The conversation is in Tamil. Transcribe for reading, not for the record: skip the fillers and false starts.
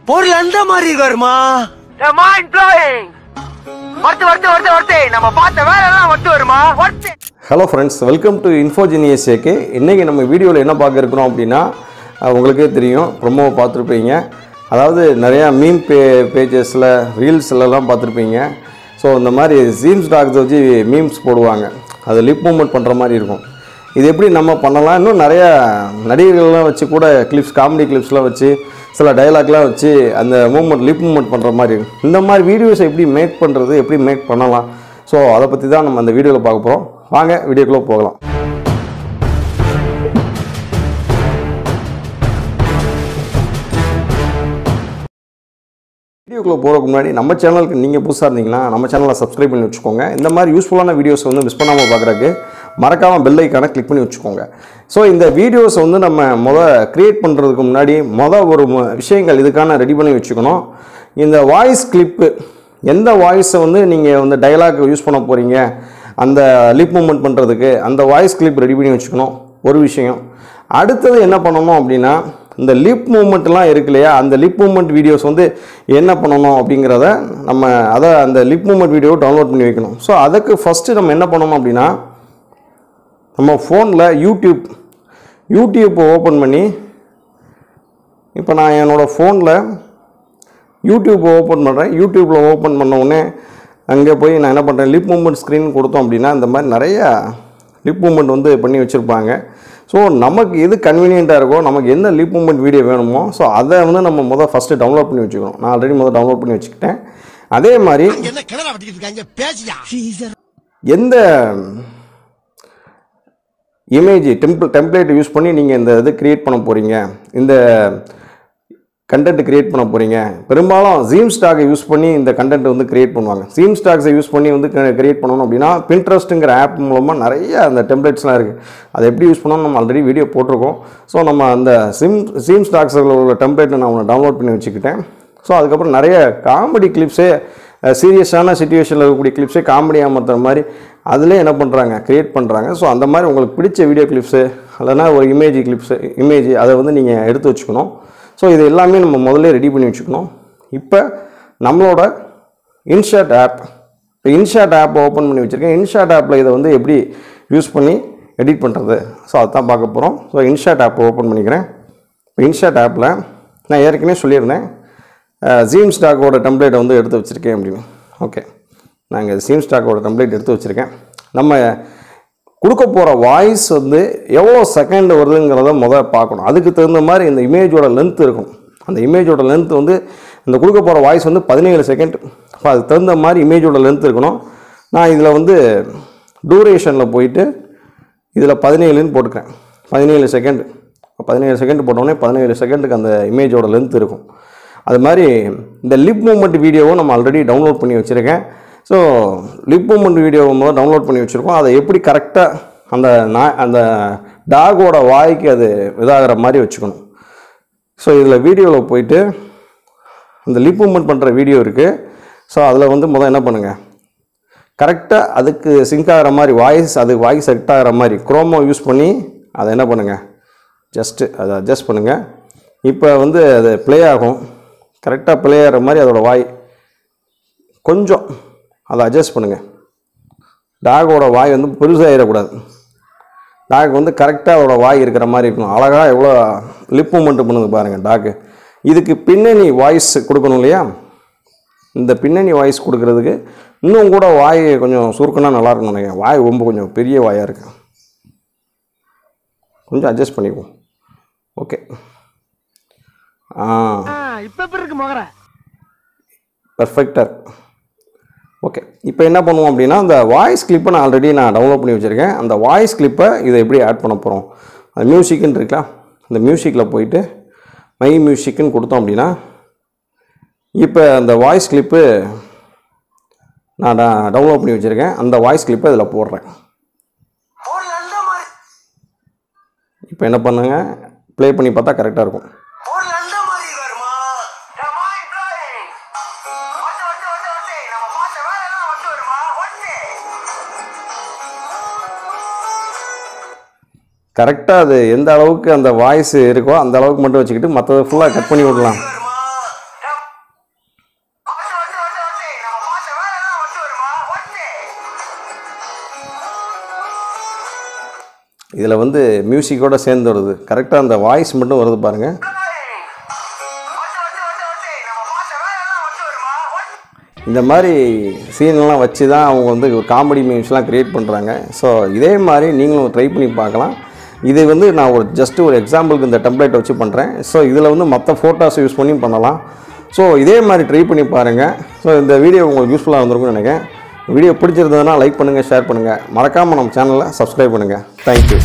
பொருள் அந்த மாதிரி இருக்காருமா. Mind blowing. வரட்டு நம்ம பார்த்த வேலை எல்லாம் ஒட்டு வருமா. Hello friends, welcome to Infogenius AK. இன்றைக்கி நம்ம வீடியோவில் என்ன பார்க்க இருக்கிறோம் அப்படின்னா, உங்களுக்கே தெரியும், ப்ரொமோவை பார்த்துருப்பீங்க. அதாவது நிறையா மீம் பேஜஸில் ரீல்ஸ்லலாம் பார்த்துருப்பீங்க. ஸோ இந்த மாதிரி ஜீம்ஸ் டாக்ஸை வச்சு மீம்ஸ் போடுவாங்க. அது லிப் மூமெண்ட் பண்ணுற மாதிரி இருக்கும். இது எப்படி நம்ம பண்ணலாம், இன்னும் நிறையா நடிகர்கள்லாம் வச்சு கூட கிளிப்ஸ், காமெடி கிளிப்ஸ்லாம் வச்சு சில டைலாக்லாம் வச்சு அந்த மூமெண்ட் லிப் மூமெண்ட் பண்ணுற மாதிரி இருக்கும். இந்த மாதிரி வீடியோஸை எப்படி மேக் பண்ணுறது, எப்படி மேக் பண்ணலாம், ஸோ அதை பற்றி தான் நம்ம அந்த வீடியோவில் பார்க்க போகிறோம். வாங்க வீடியோக்குள்ளே போகலாம். வீடியோக்குள்ளே போகிறதுக்கு முன்னாடி நம்ம சேனலுக்கு நீங்கள் புதுசாக இருந்தீங்கன்னா நம்ம சேனலை சப்ஸ்கிரைப் பண்ணி வச்சுக்கோங்க. இந்த மாதிரி யூஸ்ஃபுல்லான வீடியோஸ் வந்து மிஸ் பண்ணாமல் பார்க்குறதுக்கு மறக்காமல் பெல் ஐக்கானை கிளிக் பண்ணி வச்சுக்கோங்க. ஸோ இந்த வீடியோஸ் வந்து நம்ம க்ரியேட் பண்ணுறதுக்கு முன்னாடி ஒரு விஷயங்கள் இதுக்கான ரெடி பண்ணி வச்சுக்கணும். இந்த வாய்ஸ் கிளிப்பு, எந்த வாய்ஸை வந்து நீங்கள் வந்து டைலாக் யூஸ் பண்ண போகிறீங்க, அந்த லிப் மூமெண்ட் பண்ணுறதுக்கு அந்த வாய்ஸ் கிளிப் ரெடி பண்ணி வச்சுக்கணும், ஒரு விஷயம். அடுத்தது என்ன பண்ணணும் அப்படின்னா, இந்த லிப் மூமெண்ட்லாம் இருக்கு இல்லையா, அந்த லிப் மூமெண்ட் வீடியோஸ் வந்து என்ன பண்ணணும் அப்படிங்கிறத அந்த லிப் மூமெண்ட் வீடியோவை டவுன்லோட் பண்ணி வைக்கணும். ஸோ அதுக்கு ஃபஸ்ட்டு நம்ம என்ன பண்ணணும் அப்படின்னா, நம்ம ஃபோனில் யூடியூப்பை ஓப்பன் பண்ணி, இப்போ நான் என்னோடய ஃபோனில் யூடியூப்பை ஓப்பன் பண்ணுறேன். யூடியூப்பில் ஓப்பன் பண்ண உடனே அங்கே போய் நான் என்ன பண்ணுறேன், லிப் மூமெண்ட் ஸ்க்ரீன் கொடுத்தோம் அப்படின்னா இந்த மாதிரி நிறையா லிப் மூமெண்ட் வந்து பண்ணி வச்சுருப்பாங்க. ஸோ நமக்கு எது கன்வீனியண்ட்டாக இருக்கோ, நமக்கு என்ன லிப் மூமெண்ட் வீடியோ வேணுமோ, ஸோ அதை வந்து நம்ம ஃபஸ்ட்டு டவுன்லோட் பண்ணி வச்சுக்கணும். நான் ஆல்ரெடி டவுன்லோட் பண்ணி வச்சுக்கிட்டேன். அதே மாதிரி எந்த இமேஜ் டெம்ப்ளேட் யூஸ் பண்ணி நீங்கள் இந்த இது க்ரியேட் பண்ண போகிறீங்க, இந்த கண்டென்ட் க்ரியேட் பண்ண போகிறீங்க, பெரும்பாலும் ஜீம்ஸ் டாகை யூஸ் பண்ணி இந்த கண்டென்ட் வந்து க்ரியேட் பண்ணுவாங்க. ஜீம்ஸ் டாக்ஸை யூஸ் பண்ணி வந்து க்ரியேட் பண்ணணும் அப்படின்னா பின்ட்ரெஸ்ட்டுங்கிற ஆப் மூலமாக நிறைய அந்த டெம்ப்ளேட்ஸ்லாம் இருக்குது. அதை எப்படி யூஸ் பண்ணணும் நம்ம ஆல்ரெடி வீடியோ போட்டிருக்கோம். ஸோ நம்ம அந்த ஜீம்ஸ் டாக்ஸில் உள்ள டெம்ப்ளேட்டை நான் ஒன்று டவுன்லோட் பண்ணி வச்சுக்கிட்டேன். ஸோ அதுக்கப்புறம் நிறைய காமெடி கிளிப்ஸே, சீரியஸான சுச்சுவேஷனில் இருக்கக்கூடிய கிளிப்ஸே காமெடியாக மாற்றுற மாதிரி அதிலே என்ன பண்ணுறாங்க, க்ரியேட் பண்ணுறாங்க. ஸோ அந்த மாதிரி உங்களுக்கு பிடிச்ச வீடியோ கிளிப்ஸு இல்லைனா ஒரு இமேஜ் அதை வந்து நீங்கள் எடுத்து வச்சுக்கணும். ஸோ இது எல்லாமே நம்ம முதல்ல ரெடி பண்ணி வச்சுக்கணும். இப்போ நம்மளோட இன்ஷாட் ஆப் ஓப்பன் பண்ணி வச்சுருக்கேன். இன்ஷாட் ஆப்பில் இதை வந்து எப்படி யூஸ் பண்ணி எடிட் பண்ணுறது, ஸோ அதுதான் பார்க்க போகிறோம். ஸோ இன்ஷாட் ஆப் ஓப்பன் பண்ணிக்கிறேன். இப்போ இன்ஷாட் ஆப்பில் நான் ஏற்கனவே சொல்லியிருந்தேன், ஜீம்ஸ் டாக்கோட டெம்ப்ளேட்டை வந்து எடுத்து வச்சுருக்கேன் அப்படின்னு. ஓகே, நாங்கள் ஜீம்ஸ் டாக்கோட டெம்ப்ளேட் எடுத்து வச்சுருக்கேன். நம்ம கொடுக்க போகிற வாய்ஸ் வந்து எவ்வளோ செகண்ட் வருதுங்கிறத பார்க்கணும். அதுக்கு தகுந்த மாதிரி இந்த இமேஜோட லென்த் இருக்கும். அந்த இமேஜோட லென்த் வந்து இந்த கொடுக்க போகிற வாய்ஸ் வந்து 17 செகண்ட். அப்போ அதுக்கு தகுந்த மாதிரி இமேஜோட லென்த் இருக்கணும். நான் இதில் வந்து டூரேஷனில் போயிட்டு இதில் 17ன்னு போட்டுக்கிறேன். 17 செகண்ட். 17 செகண்ட் போட்டோடனே 17 செகண்டுக்கு அந்த இமேஜோட லென்த் இருக்கும். அது மாதிரி இந்த லிப் மூமெண்ட் வீடியோவும் நம்ம ஆல்ரெடி டவுன்லோட் பண்ணி வச்சுருக்கேன். ஸோ லிப் மூமெண்ட் வீடியோவை முதல்ல டவுன்லோட் பண்ணி வச்சுருக்கோம். அதை எப்படி கரெக்டாக அந்த டாகோட வாய்க்கு அது இதாகிற மாதிரி வச்சுக்கணும். ஸோ இதில் வீடியோவில் போயிட்டு அந்த லிப் மூமெண்ட் பண்ணுற வீடியோ இருக்குது. ஸோ அதில் வந்து முதல்ல என்ன பண்ணுங்கள், கரெக்டாக அதுக்கு சிங்க் ஆகிற மாதிரி வாய்ஸ் செட் ஆகிற மாதிரி குரோமோ யூஸ் பண்ணி அதை என்ன பண்ணுங்கள், அதை அட்ஜஸ்ட் பண்ணுங்கள். இப்போ வந்து அது ப்ளே ஆகும். கரெக்டாக ப்ளே ஆகிற மாதிரி அதோட வாய் கொஞ்சம் அதை அட்ஜஸ்ட் பண்ணுங்கள். டாகோட வாய் வந்து பெருசாகிடக்கூடாது. டாக் வந்து கரெக்டாக அதோட வாய் இருக்கிற மாதிரி இருக்கணும். அழகாக எவ்வளோ லிப் மூமெண்ட் பண்ணுது பாருங்கள் டாக்கு. இதுக்கு பின்னணி வாய்ஸ் கொடுக்கணும் இல்லையா, இந்த பின்னணி வாய்ஸ் கொடுக்கறதுக்கு இன்னும் கூட வாய் கொஞ்சம் சுருக்கனா நல்லாயிருக்கும் நினைக்கிறேன். வாய் ரொம்ப கொஞ்சம் பெரிய வாயாக இருக்குது. கொஞ்சம் அட்ஜஸ்ட் பண்ணிக்குவோம். ஓகே, பர்ஃபெக்டாக. ஓகே, இப்போ என்ன பண்ணுவோம் அப்படின்னா, அந்த வாய்ஸ் கிளிப்பை நான் ஆல்ரெடி டவுன்லோட் பண்ணி வச்சுருக்கேன். அந்த வாய்ஸ் கிளிப்பை இதை எப்படி ஆட் பண்ண போகிறோம், அந்த மியூசிக்குன்னு இருக்குல்ல, அந்த மியூசிக்கில் போயிட்டு மை மியூசிக்குன்னு கொடுத்தோம் அப்படின்னா, இப்போ அந்த வாய்ஸ் கிளிப்பு நான் டவுன்லோட் பண்ணி வச்சுருக்கேன். அந்த வாய்ஸ் கிளிப்பை இதில் போடுறேன். இப்போ என்ன பண்ணுங்க, ப்ளே பண்ணி பார்த்தா கரெக்டாக இருக்கும். கரெக்டாக அது எந்த அளவுக்கு அந்த வாய்ஸ் இருக்கோ அந்த அளவுக்கு மட்டும் வச்சுக்கிட்டு மற்றதை ஃபுல்லாக கட் பண்ணி விடலாம். இதில் வந்து மியூசிக்கோடு சேர்ந்து வருது, கரெக்டாக அந்த வாய்ஸ் மட்டும் வருது பாருங்கள். இந்த மாதிரி சீன்லாம் வச்சு தான் அவங்க வந்து ஒரு காமெடி மீம்ஸ்லாம் க்ரியேட் பண்ணுறாங்க. ஸோ இதே மாதிரி நீங்களும் ட்ரை பண்ணி பார்க்கலாம். இது வந்து நான் ஒரு எக்ஸாம்பிளுக்கு இந்த டெம்ப்ளேட்டை வச்சு பண்ணுறேன். ஸோ இதில் வந்து மற்ற ஃபோட்டோஸ் யூஸ் பண்ணி பண்ணலாம். ஸோ இதே மாதிரி ட்ரை பண்ணி பாருங்கள். ஸோ இந்த வீடியோ உங்களுக்கு யூஸ்ஃபுல்லாக இருந்திருக்கும்னு நினைக்கிறேன். வீடியோ பிடிச்சிருந்ததுன்னா லைக் பண்ணுங்கள், ஷேர் பண்ணுங்கள், மறக்காமல் நம்ம சேனலை சப்ஸ்கிரைப் பண்ணுங்கள். தேங்க்யூ.